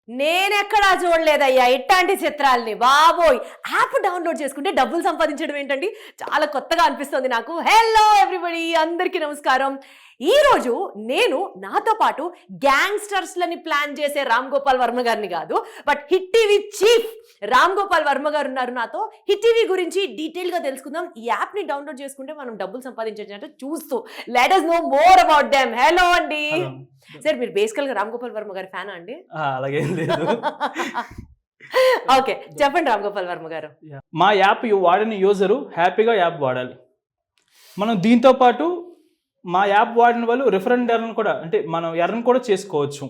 నేనెక్కడా చూడలేదయ్యా ఇట్లాంటి చిత్రాల్ని బాబోయ్. App download చేసుకుంటే డబ్బులు సంపాదించడం ఏంటండి, చాలా కొత్తగా అనిపిస్తుంది నాకు. హలో ఎవ్రీబడి, అందరికీ నమస్కారం. ఈ రోజు నేను నాతో పాటు గ్యాంగ్స్టర్స్లని ప్లాన్ చేసే రామ్ గోపాల్ వర్మ గారిని కాదు, but hit TV chief Ram Gopal Varma గారు ఉన్నారు నాతో. హిట్ టీవీ గురించి డీటెయిల్ గా తెలుసుకుందాం. ఈ యాప్ ని డౌన్లోడ్ చేసుకుంటే మనం డబ్బులు సంపాదించవచ్చు చూస్తూ. Let us know more about them. Hello అండి. సార్, మీరు బేసికల్ గా రామ్ గోపాల్ వర్మ గారి ఫ్యానా అండి? అలాగే లేదు. ఓకే, చెప్పండి రామ్ గోపాల్ వర్మ గారు. మా యాప్ వాడిన యూజరు హ్యాపీగా యాప్ వాడాలి. మనం దీంతో పాటు మా యాప్ వాడిన వాళ్ళు రిఫరెండ్ ఎర్న్ కూడా, అంటే మనం ఎర్న్ కూడా చేసుకోవచ్చు.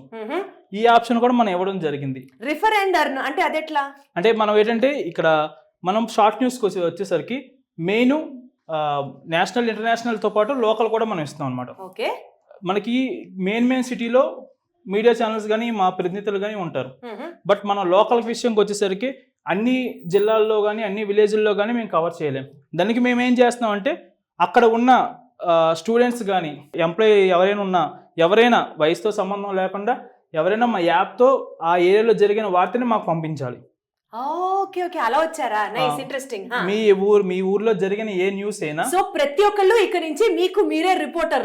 ఈ ఆప్షన్ కూడా మనం ఇవ్వడం జరిగింది. రిఫరెండ్ ఎర్న్ అంటే అదెట్లా? అంటే మనం ఏంటంటే ఇక్కడ మనం షార్ట్ న్యూస్కి వచ్చేసరికి మెయిన్ నేషనల్ ఇంటర్నేషనల్తో పాటు లోకల్ కూడా మనం ఇస్తాం అనమాట. ఓకే, మనకి మెయిన్ సిటీలో మీడియా ఛానల్స్ కానీ మా ప్రతినిధులు కానీ ఉంటారు. బట్ మనం లోకల్ విషయంకి వచ్చేసరికి అన్ని జిల్లాల్లో కానీ అన్ని విలేజ్ల్లో కానీ మేము కవర్ చేయలేం. దానికి మేము ఏం చేస్తున్నాం అంటే అక్కడ ఉన్న స్టూడెంట్స్ కానీ ఎంప్లాయీ ఎవరైనా వయసుతో సంబంధం లేకుండా ఎవరైనా మా యాప్తో ఆ ఏరియాలో జరిగిన వార్తని మాకు పంపించాలి. ఓకే ఓకే, అలా వచ్చారా? Nice, interesting. మీ ఊర్లో జరిగిన ఏ న్యూస్ అయినా సో ప్రతి ఒక్కళ్ళు ఇక్కడ నుంచి మీకు మీరే రిపోర్టర్.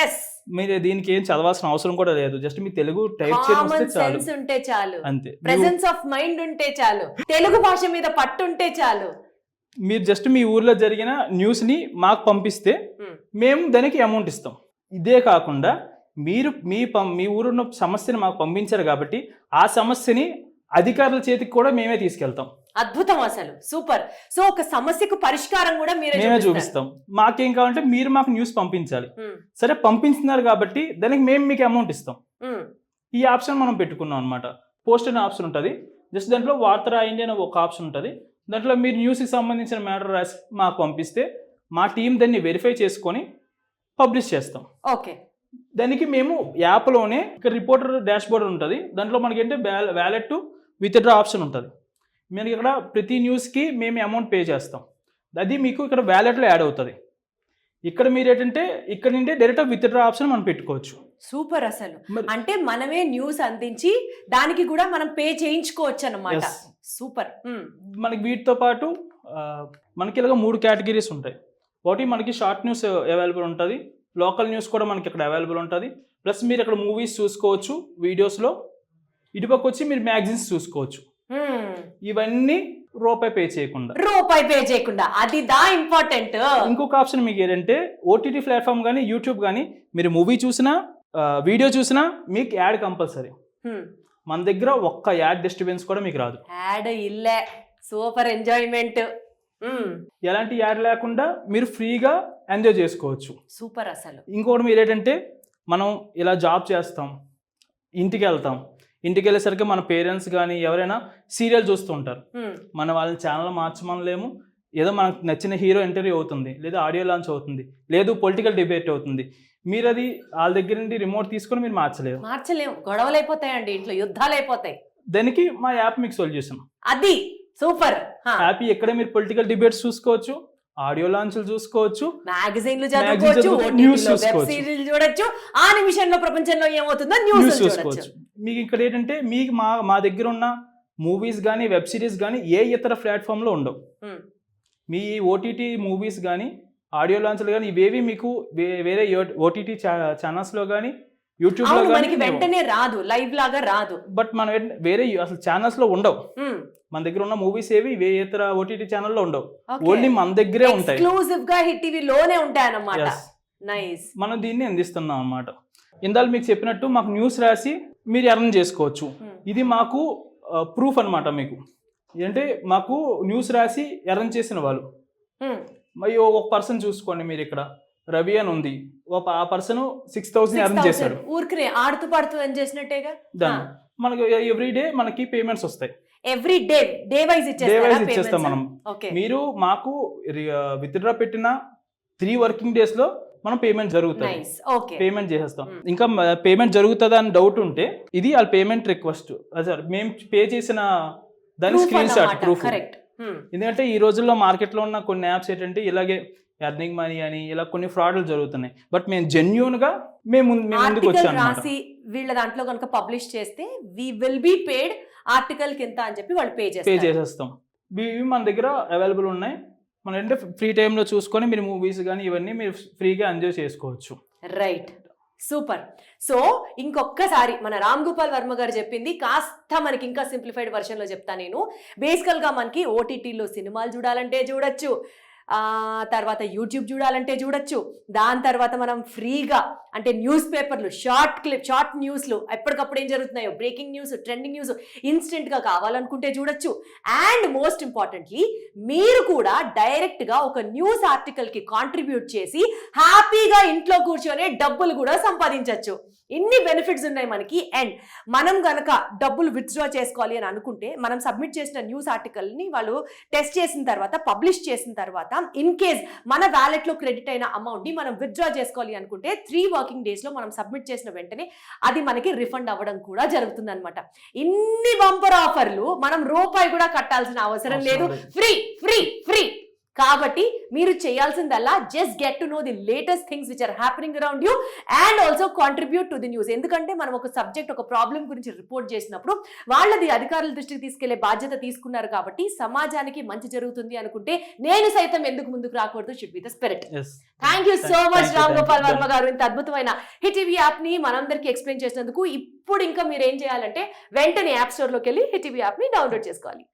ఎస్, మీరు దీనికి ఏం చదవాల్సిన అవసరం కూడా లేదు. జస్ట్ మీ తెలుగు టైప్ సెన్స్ ఉంటే చాలు, అంతే. ప్రెసెన్స్ ఆఫ్ మైండ్ ఉంటే చాలు, తెలుగు భాష మీద పట్టు ఉంటే చాలు. మీరు జస్ట్ మీ ఊర్లో జరిగిన న్యూస్ ని మాకు పంపిస్తే మేము దానికి అమౌంట్ ఇస్తాం. ఇదే కాకుండా మీరు మీ ఊరున్న సమస్యని మాకు పంపించారు కాబట్టి ఆ సమస్యని అధికారుల చేతికి కూడా మేమే తీసుకెళ్తాం. అద్భుతం, అసలు సూపర్. సో ఒక సమస్యకు పరిష్కారం కూడా మేమే చూపిస్తాం. మాకేం కావాలంటే మీరు మాకు న్యూస్ పంపించాలి. సరే, పంపించినారు కాబట్టి దానికి మేము మీకు అమౌంట్ ఇస్తాం. ఈ ఆప్షన్ మనం పెట్టుకున్నాం అనమాట. పోస్ట్ అనే ఆప్షన్ ఉంటుంది. జస్ట్ దాంట్లో వార్త రాయండి అనే ఒక ఆప్షన్ ఉంటుంది. దాంట్లో మీరు న్యూస్కి సంబంధించిన మ్యాటర్ రాసి మాకు పంపిస్తే మా టీం దాన్ని వెరిఫై చేసుకొని పబ్లిష్ చేస్తాం. ఓకే, దానికి మేము యాప్లోనే ఇక్కడ రిపోర్టర్ డాష్ బోర్డ్ ఉంటుంది. దాంట్లో మనకి ఏంటంటే వ్యాలెట్ టు విత్డ్రా ఆప్షన్ ఉంటుంది. మనకి ఇక్కడ ప్రతి న్యూస్కి మేము అమౌంట్ పే చేస్తాం. అది మీకు ఇక్కడ వ్యాలెట్లో యాడ్ అవుతుంది. ఇక్కడ మీరు ఏంటంటే ఇక్కడ నుండి డైరెక్ట్ విత్డ్రా ఆప్షన్ మనం పెట్టుకోవచ్చు. సూపర్. అసలు అంటే మనమే న్యూస్ అందించి దానికి కూడా మనం పే చేయించుకోవచ్చు అన్నమాట. సూపర్. మనకి వీటితో పాటు మనకి ఇలాగ 3 కేటగిరీస్ ఉంటాయి. ఒకటి మనకి షార్ట్ న్యూస్ అవైలబుల్ ఉంటుంది, లోకల్ న్యూస్ కూడా మనకి ఇక్కడ అవైలబుల్ ఉంటుంది. ప్లస్ మీరు ఇక్కడ మూవీస్ చూసుకోవచ్చు వీడియోస్లో. ఇటుపక్క వచ్చి మీరు మ్యాగజైన్స్ చూసుకోవచ్చు. ఇవన్నీ రూపాయి పే చేయకుండా. అది దా ఇంపార్టెంట్. ఇంకొక ఆప్షన్ మీకు ఏంటంటే ఓటీటీ ప్లాట్ఫామ్ కానీ యూట్యూబ్ కానీ మీరు మూవీ చూసినా వీడియో చూసినా మీకు యాడ్ కంపల్సరీ. మన దగ్గర ఒక్క యాడ్ డిస్టర్బెన్స్ కూడా మీకు రాదు. యాడ్ ఇల్లే, సూపర్ ఎంజాయ్మెంట్. ఎలాంటి యాడ్ లేకుండా మీరు ఫ్రీగా ఎంజాయ్ చేసుకోవచ్చు. సూపర్. అసలు ఇంకోటి మీరు ఏంటంటే మనం ఇలా జాబ్ చేస్తాం, ఇంటికి వెళ్ళేసరికి మన పేరెంట్స్ కానీ ఎవరైనా సీరియల్ చూస్తూ ఉంటారు. మన వాళ్ళ ఛానల్ మార్చమనలేము. ఏదో మనకు నచ్చిన హీరో ఇంటర్వ్యూ అవుతుంది, లేదా ఆడియో లాంచ్ అవుతుంది, లేదు పొలిటికల్ డిబేట్ అవుతుంది. మీరు అది వాళ్ళ దగ్గర నుండి రిమోట్ తీసుకొని మీరు మార్చలేము. గొడవలు అయిపోతాయండి, ఇంట్లో యుద్ధాలు అయిపోతాయి. దానికి మా యాప్ మీకు సొల్యూషన్. అది సూపర్. యాప్ ఎక్కడ మీరు పొలిటికల్ డిబేట్స్ చూసుకోవచ్చు, ఆడియో లాంచ్లు చూసుకోవచ్చు, మ్యాగజైన్లు చదువుకోవచ్చు, వెబ్ సిరీస్ చూడొచ్చు. ఆ నిమిషంలో ప్రపంచంలో ఏమవుతుందో న్యూస్ చూసుకోవచ్చు. మీకు ఇక్కడ ఏంటంటే మీకు మా దగ్గర ఉన్న మూవీస్ కానీ వెబ్ సిరీస్ కానీ ఏ ఇతర ప్లాట్ఫామ్లో ఉండవు. మీ ఓటీటీ మూవీస్ కానీ ఆడియో లాంచ్లు కానీ ఇవేవి మీకు వేరే ఓటీటీ ఛానల్స్లో కానీ యూట్యూబ్లో కానీ వెంటనే రాదు, లైవ్ లాగా రాదు. బట్ మనం వేరే అసలు ఛానల్స్లో ఉండవు. మన దగ్గర ఉన్న మూవీస్ ఏవి ఇతర ఓటీటీ ఛానల్లో ఉండవు, ఓన్లీ మన దగ్గరే ఉంటాయి. ఎక్స్క్లూజివ్ గా హిట్ టీవీలోనే ఉంటాయి అన్నమాట. నైస్. మనం దీన్ని అందిస్తున్నాం అన్నమాట. ఇందాక మీకు చెప్పినట్టు మాకు న్యూస్ రాసి మీరు ఎర్న్ చేసుకోవచ్చు. ఇది మాకు ప్రూఫ్ అన్నమాట. మీకు ఏంటంటే మాకు న్యూస్ రాసి ఎర్న్ చేసిన వాళ్ళు. మరి ఒక పర్సన్ చూసుకోండి, మీరు ఇక్కడ రవి అని ఉంది, ఆ పర్సన్ 6,000 ఎర్న్ చేశాడు. ఊరికే ఆడుతూ పాడుతూ ఎర్న్ చేసినట్టేగా. మనకు ఎవ్రీ డే మనకి పేమెంట్స్ వస్తాయి. ఎవ్రీ డే వైజ్ ఇచ్చేస్తాం మనం. మీరు మాకు విత్డ్రా పెట్టిన 3 వర్కింగ్ డేస్ లో మనం పేమెంట్ జరుగుతుంది. పేమెంట్ చేసేస్తాం. ఇంకా పేమెంట్ జరుగుతుందా అని డౌట్ ఉంటే ఇది వాళ్ళ పేమెంట్ రిక్వెస్ట్, మేము పే చేసిన దాని స్క్రీన్ షాట్ ప్రూఫ్. ఎందుకంటే ఈ రోజుల్లో మార్కెట్లో ఉన్న కొన్ని యాప్స్ ఏంటంటే ఇలాగే ఎర్నింగ్ మనీ అని ఇలా కొన్ని ఫ్రాడ్లు జరుగుతున్నాయి. బట్ మేము జెన్యూన్ గా మేము ముందుకు వచ్చాము. వీళ్ళ దాంట్లో కనుక పబ్లిష్ చేస్తే we will be paid article కింద అని చెప్పి వాళ్ళు పే పే చేస్తారు. చేసేస్తాం. ఇవి మన దగ్గర అవైలబుల్ ఉన్నాయి. మన అంటే ఫ్రీ టైంలో చూసుకొని మీరు మూవీస్ కానీ ఇవన్నీ మీరు ఫ్రీగా ఎంజాయ్ చేసుకోవచ్చు. Right, super. సో ఇంకొకసారి మన రామ్ గోపాల్ వర్మ గారు చెప్పింది కాస్త మనకి ఇంకా సింప్లిఫైడ్ వర్షన్లో చెప్తా నేను. బేసికల్గా మనకి ఓటీటీలో సినిమాలు చూడాలంటే చూడొచ్చు, తర్వాత యూట్యూబ్ చూడాలంటే చూడొచ్చు, దాని తర్వాత మనం ఫ్రీగా అంటే న్యూస్ పేపర్లు, షార్ట్ న్యూస్లు, ఎప్పటికప్పుడు ఏం జరుగుతున్నాయో బ్రేకింగ్ న్యూస్, ట్రెండింగ్ న్యూస్ ఇన్స్టెంట్గా కావాలనుకుంటే చూడొచ్చు. అండ్ మోస్ట్ ఇంపార్టెంట్లీ మీరు కూడా డైరెక్ట్గా ఒక న్యూస్ ఆర్టికల్కి కాంట్రిబ్యూట్ చేసి హ్యాపీగా ఇంట్లో కూర్చొని డబ్బులు కూడా సంపాదించవచ్చు. ఇన్ని బెనిఫిట్స్ ఉన్నాయి మనకి. అండ్ మనం గనక డబ్బులు విత్డ్రా చేసుకోవాలి అని అనుకుంటే మనం సబ్మిట్ చేసిన న్యూస్ ఆర్టికల్ని వాళ్ళు టెస్ట్ చేసిన తర్వాత, పబ్లిష్ చేసిన తర్వాత, ఇన్ కేస్ మన వ్యాలెట్లో క్రెడిట్ అయిన అమౌంట్ని మనం విత్డ్రా చేసుకోవాలి అనుకుంటే 3 వర్కింగ్ డేస్లో మనం సబ్మిట్ చేసిన వెంటనే అది మనకి రిఫండ్ అవ్వడం కూడా జరుగుతుంది అనమాట. ఇన్ని బంపర్ ఆఫర్లు మనం రూపాయి కూడా కట్టాల్సిన అవసరం లేదు. Free free free. కాబట్టి మీరు చేయాల్సిందల్లా just get to know the latest things which are happening around you and also contribute to the news. ఎందుకంటే మనం ఒక సబ్జెక్ట్, ఒక ప్రాబ్లం గురించి రిపోర్ట్ చేసినప్పుడు వాళ్ళది అధికారుల దృష్టికి తీసుకెళ్లే బాధ్యత తీసుకున్నారు. కాబట్టి సమాజానికి మంచి జరుగుతుంది అనుకుంటే నేను సైతం ఎందుకు ముందుకు రాకూడదు? Should be the spirit. Thank you so much Ram Gopal Varma గారు, ఇంత అద్భుతమైన హిట్ టీవీ యాప్ ని మనందరికీ ఎక్స్ప్లెయిన్ చేసినందుకు. ఇప్పుడు ఇంకా మీరు ఏం చేయాలంటే వెంటనే యాప్ స్టోర్ లోకి వెళ్ళి హిట్ టీవీ యాప్ ని డౌన్లోడ్ చేసుకోవాలి.